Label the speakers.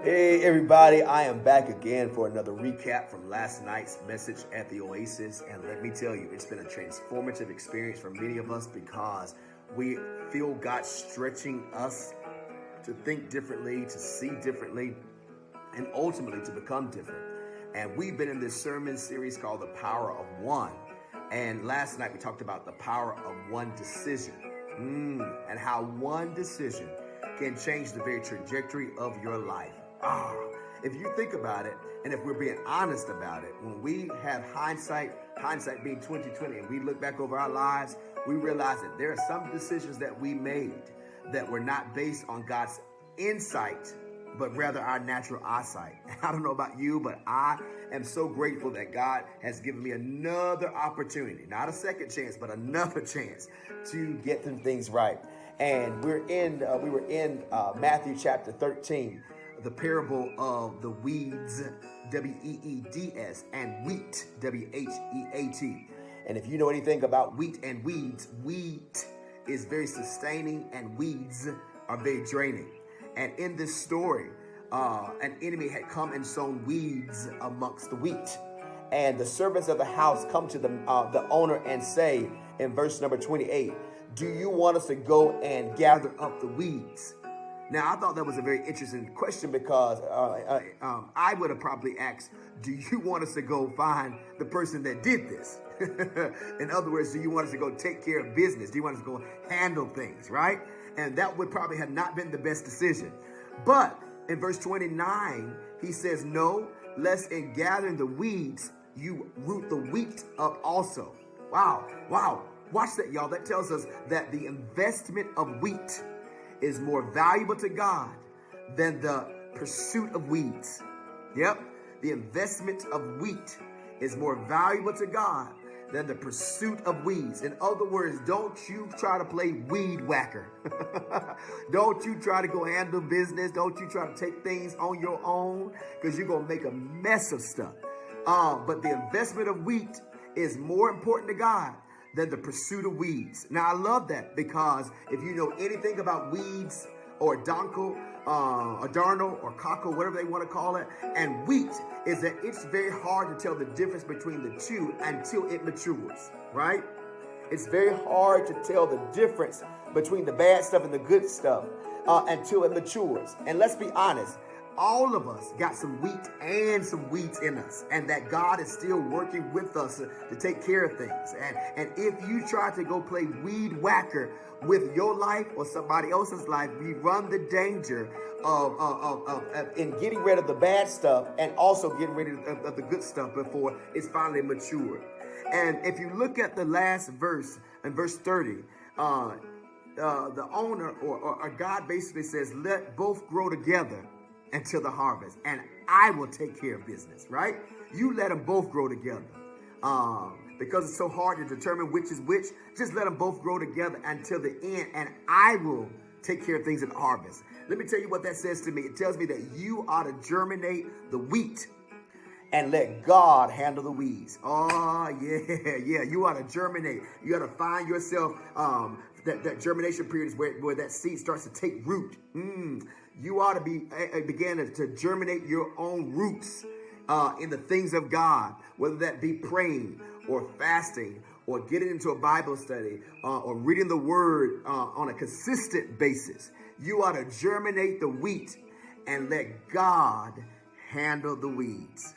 Speaker 1: Hey everybody, I am back again for another recap from last night's message at the Oasis. And let me tell you, it's been a transformative experience for many of us because we feel God stretching us to think differently, to see differently, and ultimately to become different. And we've been in this sermon series called The Power of One. And last night we talked about the power of one decision and how one decision can change the very trajectory of your life. If you think about it, and if we're being honest about it, when we have hindsight being 2020, and we look back over our lives, we realize that there are some decisions that we made that were not based on God's insight, but rather our natural eyesight. I don't know about you, but I am so grateful that God has given me another opportunity, not a second chance, but another chance to get some things right. And we were in Matthew chapter 13, the parable of the weeds, W-E-E-D-S, and wheat, W-H-E-A-T. And if you know anything about wheat and weeds, wheat is very sustaining and weeds are very draining. And in this story, an enemy had come and sown weeds amongst the wheat. And the servants of the house come to the owner and say in verse number 28, "Do you want us to go and gather up the weeds?" Now, I thought that was a very interesting question because I would have probably asked, do you want us to go find the person that did this? In other words, do you want us to go take care of business? Do you want us to go handle things, right? And that would probably have not been the best decision. But in verse 29, he says, "No, lest in gathering the weeds, you root the wheat up also." Wow. Watch that, y'all. That tells us that the investment of wheat is more valuable to God than the pursuit of weeds. Yep, the investment of wheat is more valuable to God than the pursuit of weeds. In other words, don't you try to play weed whacker. Don't you try to go handle business. Don't you try to take things on your own because you're going to make a mess of stuff. But the investment of wheat is more important to God than the pursuit of weeds. Now, I love that because if you know anything about weeds or donko, or darno or cockle, whatever they want to call it, and wheat, is that it's very hard to tell the difference between the two until it matures, right? It's very hard to tell the difference between the bad stuff and the good stuff until it matures. And let's be honest, all of us got some wheat and some weeds in us, and that God is still working with us to take care of things. And if you try to go play weed whacker with your life or somebody else's life, we run the danger of in getting rid of the bad stuff and also getting rid of the good stuff before it's finally matured. And if you look at the last verse, in verse 30, the owner or God basically says, "Let both grow together until the harvest, and I will take care of business," right? You let them both grow together. Because it's so hard to determine which is which, just let them both grow together until the end, and I will take care of things at the harvest. Let me tell you what that says to me. It tells me that you ought to germinate the wheat and let God handle the weeds. Oh, yeah. You ought to germinate. You ought to find yourself, that germination period is where that seed starts to take root. You ought to begin to germinate your own roots in the things of God, whether that be praying or fasting or getting into a Bible study or reading the Word on a consistent basis. You ought to germinate the wheat and let God handle the weeds.